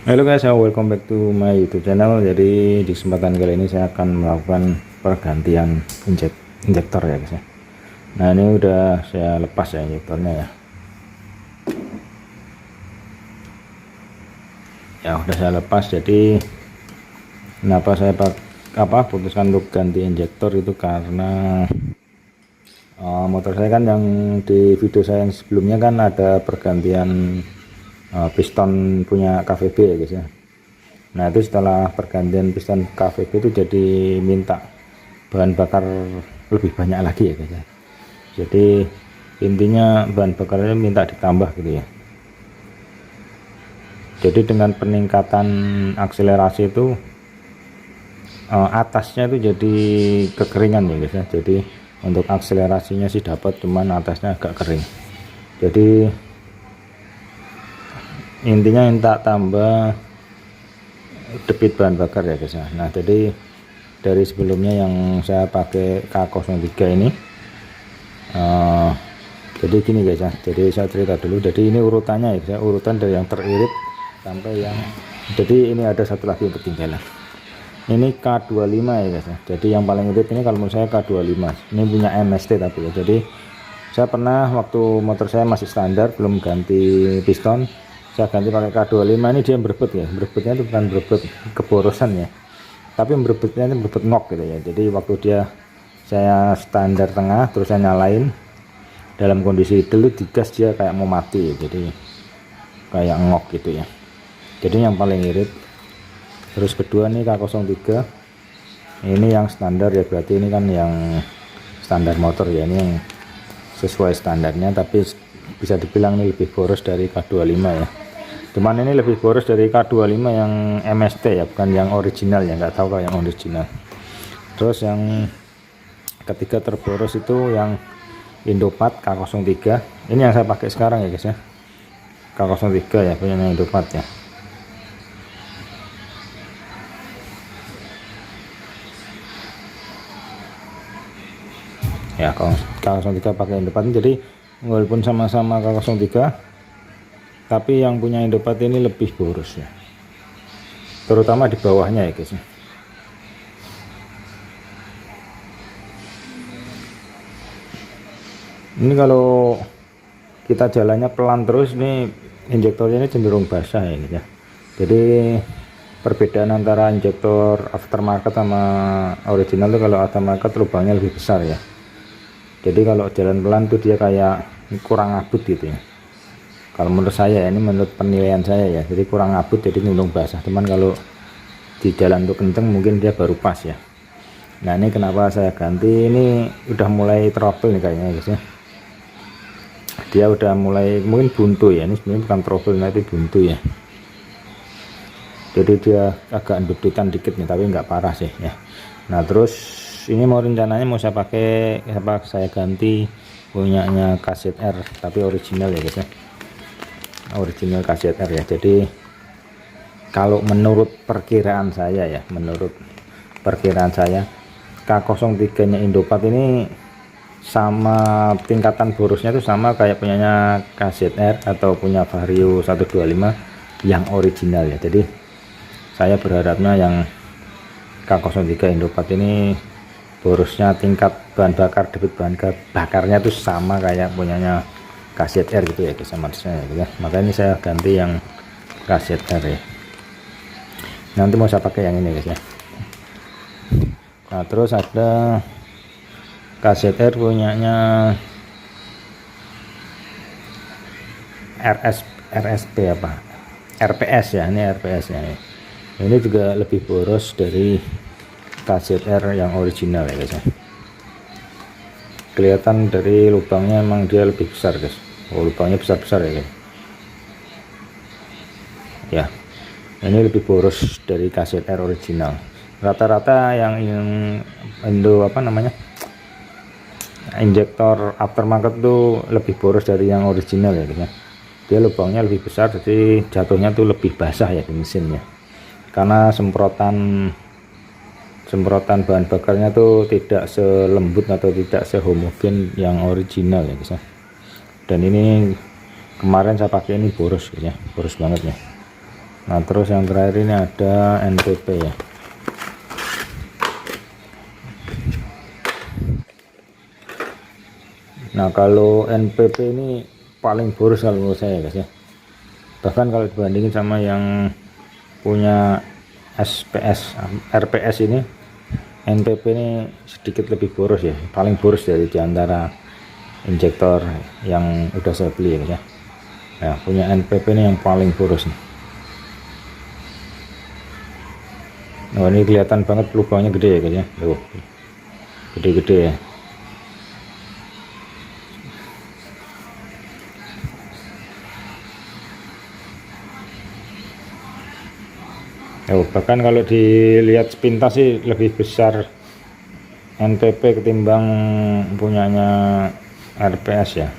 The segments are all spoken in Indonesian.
Halo guys, welcome back to my YouTube channel. Jadi di kesempatan kali ini saya akan melakukan pergantian injektor ya guys ya. Nah ini udah saya lepas ya injektornya ya. Ya udah saya lepas. Jadi kenapa saya putuskan untuk ganti injektor itu karena motor saya kan yang di video saya yang sebelumnya kan ada pergantian piston punya KVB ya guys ya. Nah itu setelah pergantian piston KVB itu jadi minta bahan bakar lebih banyak lagi ya guys ya. Jadi intinya bahan bakarnya minta ditambah gitu ya. Jadi dengan peningkatan akselerasi itu atasnya itu jadi kekeringan ya guys ya. Jadi untuk akselerasinya sih dapat, cuman atasnya agak kering. Jadi intinya minta tambah debit bahan bakar ya guys ya. Nah jadi dari sebelumnya yang saya pakai K03 ini jadi gini guys ya. Jadi saya cerita dulu. Jadi ini urutannya ya guys ya, urutan dari yang teririt sampai yang, jadi ini ada satu lagi yang ketinggalan. Ini K25 ya guys ya. Jadi yang paling irit ini kalau menurut saya K25. Ini punya MST tapi ya. Jadi saya pernah waktu motor saya masih standar belum ganti piston, saya ganti pakai K25. Ini dia berebut ya, berebutnya itu bukan berebut keborosan ya, tapi berebutnya ini berebut knock gitu ya. Jadi waktu dia saya standar tengah terus saya nyalain dalam kondisi idle digas dia kayak mau mati ya. Jadi kayak ngok gitu ya. Jadi yang paling irit. Terus kedua nih K03 ini yang standar ya, berarti ini kan yang standar motor ya, ini yang sesuai standarnya, tapi bisa dibilang ini lebih boros dari K25 ya. Cuman ini lebih boros dari K25 yang MST ya, bukan yang original ya, nggak tahu kalau yang original. Terus yang ketiga terboros itu yang Indopart K03. Ini yang saya pakai sekarang ya guys ya, K03 ya, punya Indopart ya. Ya K03 pakai Indopart, jadi walaupun sama-sama K03 tapi yang punya Indopart ini lebih boros ya, terutama di bawahnya ya guys. Ini kalau kita jalannya pelan terus, ini injektornya ini cenderung basah ya guys ya. Jadi perbedaan antara injektor aftermarket sama original itu, kalau aftermarket lubangnya lebih besar ya. Jadi kalau jalan pelan tuh dia kayak kurang ngabut gitu ya. Kalau menurut saya, ini menurut penilaian saya ya, jadi kurang ngabut, jadi cenderung basah. Cuman kalau di jalan tuh kenceng mungkin dia baru pas ya. Nah ini kenapa saya ganti, ini udah mulai trouble nih kayaknya guys ya. Dia udah mulai mungkin buntu ya, ini sebenarnya bukan trouble tapi buntu ya. Jadi dia agak endudutan dikit nih, tapi nggak parah sih ya. Nah terus ini mau rencananya mau saya pakai saya ganti punyanya KZR tapi original ya guys ya, original KZR ya. Jadi kalau menurut perkiraan saya ya, menurut perkiraan saya K03 nya Indopart ini sama tingkatan borosnya itu sama kayak punyanya KZR atau punya Vario 125 yang original ya. Jadi saya berharapnya yang K03 Indopart ini borosnya, tingkat bahan bakar, debit bahan bakarnya itu sama kayak punyanya KZR gitu ya guys, maksudnya gitu ya. Makanya saya ganti yang KZR ya. Nanti mau saya pakai yang ini guys ya. Nah terus ada KZR punyanya RSP apa, RPS ya, ini RPS ya. Ini juga lebih boros dari KZR yang original ya guys ya. Kelihatan dari lubangnya emang dia lebih besar guys. Oh lubangnya besar-besar ya guys. Ya ini lebih boros dari KZR original. Rata-rata yang Indo apa namanya, injektor aftermarket tuh lebih boros dari yang original ya guys ya. Dia lubangnya lebih besar, jadi jatuhnya tuh lebih basah ya di mesinnya, karena semprotan bahan bakarnya tuh tidak selembut atau tidak sehomogen yang original ya guys ya. Dan ini kemarin saya pakai ini boros ya, boros banget ya. Nah terus yang terakhir ini ada NPP ya. Nah kalau NPP ini paling boros kalau menurut saya guys ya, bahkan kalau dibandingin sama yang punya SPS RPS ini, NPP ini sedikit lebih boros ya, paling boros dari diantara injektor yang udah saya beli ya guys ya. Nah punya NPP ini yang paling boros nih. Nah ini kelihatan banget lubangnya gede ya guys ya, tuh gede-gede ya. Bahkan kalau dilihat sepintas sih lebih besar NPP ketimbang punyanya RPS ya.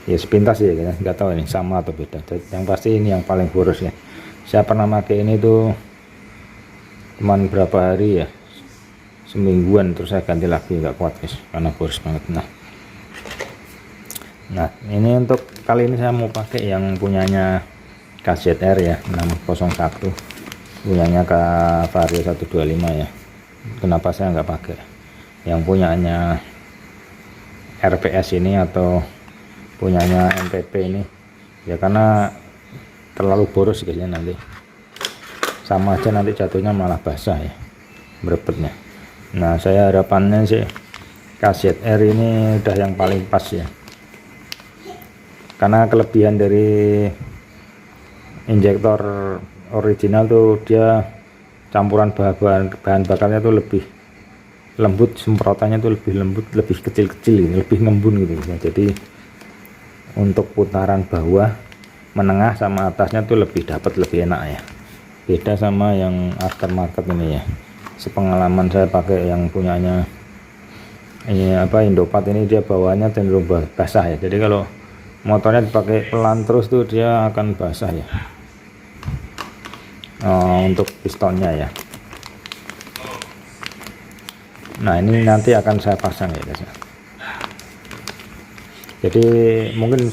Ya sepintas ya, nggak tahu ini sama atau beda. Yang pasti ini yang paling boros ya. Saya pernah pakai ini tuh cuman berapa hari ya, semingguan, terus saya ganti lagi, nggak kuat guys karena boros banget. Nah ini untuk kali ini saya mau pakai yang punyanya KZR ya, 601, punyanya ke Vario 125 ya. Kenapa saya nggak pakai yang punyanya RPS ini atau punyanya NPP ini ya, karena terlalu boros guys ya, nanti sama aja nanti jatuhnya malah basah ya berebetnya. Nah saya harapannya sih KZR ini udah yang paling pas ya, karena kelebihan dari injektor original tuh dia campuran bahan bakarnya tuh lebih lembut, semprotannya tuh lebih lembut, lebih kecil-kecil, lebih ngembun gitu ya. Jadi untuk putaran bawah, menengah sama atasnya tuh lebih dapat, lebih enak ya. Beda sama yang aftermarket ini ya. Sepengalaman saya pakai yang punyanya ini Indopat ini, dia bawahnya cenderung basah ya. Jadi kalau motornya dipakai pelan terus tuh dia akan basah ya. Untuk pistonnya ya. Nah ini nanti akan saya pasang ya guys ya. Jadi mungkin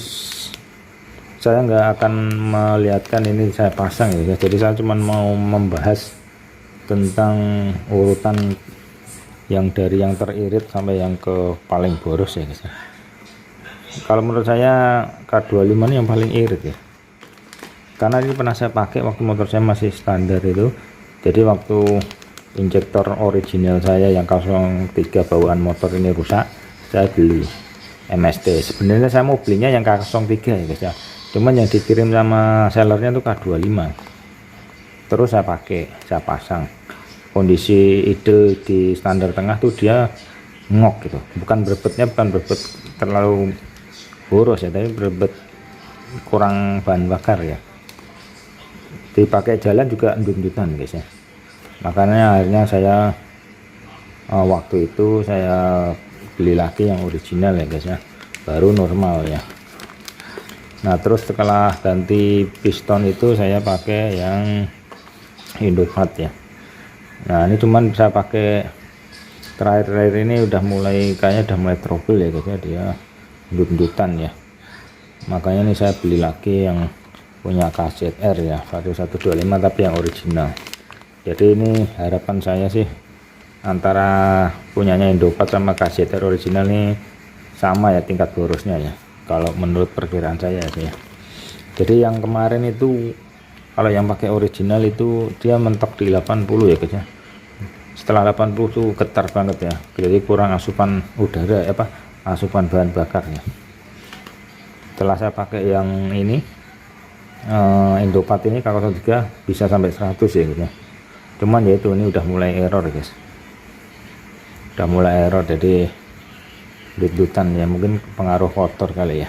saya nggak akan melihatkan ini saya pasang ya guys. Jadi saya cuma mau membahas tentang urutan yang dari yang teririt sampai yang ke paling boros ya guys ya. Kalau menurut saya K25 ini yang paling irit ya, karena ini pernah saya pakai waktu motor saya masih standar itu. Jadi waktu injektor original saya yang 03 bawaan motor ini rusak, saya beli MST. Sebenarnya saya mau belinya yang K03 ya guys ya, cuman yang dikirim sama sellernya itu K25. Terus saya pakai, saya pasang, kondisi idle di standar tengah tuh dia ngok gitu, bukan berebetnya bukan berebet terlalu boros ya, tapi berebet kurang bahan bakar ya. Dipakai jalan juga endut-endutan guys ya. Makanya akhirnya saya waktu itu saya beli lagi yang original ya guys ya, baru normal ya. Nah terus setelah ganti piston itu saya pakai yang Indopat ya. Nah ini cuman bisa pakai terakhir ini udah mulai kayaknya udah mulai trouble ya guys ya, dia endut-endutan ya. Makanya ini saya beli lagi yang punya KZR ya, Vario 125 tapi yang original. Jadi ini harapan saya sih antara punyanya Indopat sama KZR original ini sama ya tingkat borosnya ya, kalau menurut perkiraan saya ya. Jadi yang kemarin itu kalau yang pakai original itu dia mentok di 80 ya guys ya. Setelah 80 tuh getar banget ya, jadi kurang asupan udara asupan bahan bakarnya. Setelah saya pakai yang ini Indopat ini K03 bisa sampai 100 ya gitu. Cuman ya itu ini udah mulai error guys, udah mulai error, jadi dut-dutan ya, mungkin pengaruh kotor kali ya,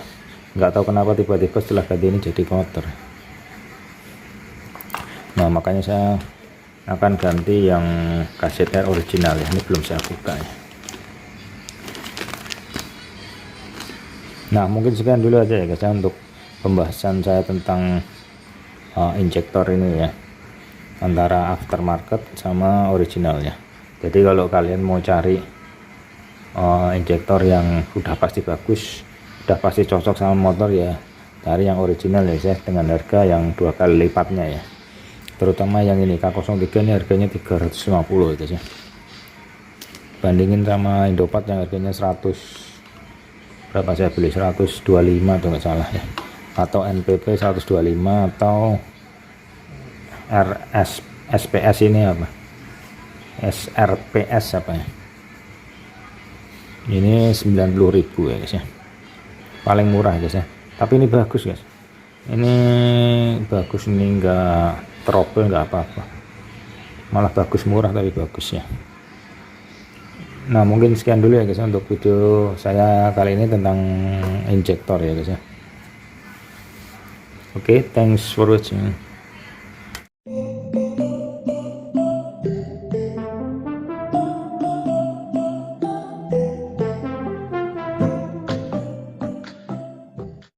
nggak tahu kenapa tiba-tiba setelah ganti ini jadi kotor. Nah makanya saya akan ganti yang KZR original ya, ini belum saya buka ya. Nah mungkin sekian dulu aja ya guys ya untuk pembahasan saya tentang injektor ini ya, antara aftermarket sama originalnya. Jadi kalau kalian mau cari injektor yang udah pasti bagus, udah pasti cocok sama motor ya, cari yang original ya guys ya, dengan harga yang 2 kali lipatnya ya. Terutama yang ini K03 ini harganya 350 itu ya, bandingin sama Indopat yang harganya 100 berapa, saya beli 125 tuh nggak salah ya, atau NPP 125, atau SPS ini apa, SRPS apa ya, ini 90.000 ya guys ya, paling murah guys ya. Tapi ini bagus guys, ini bagus, ini enggak trouble, enggak apa-apa, malah bagus, murah tapi bagus ya. Nah mungkin sekian dulu ya guys untuk video saya kali ini tentang injektor ya guys ya. Oke, thanks for watching.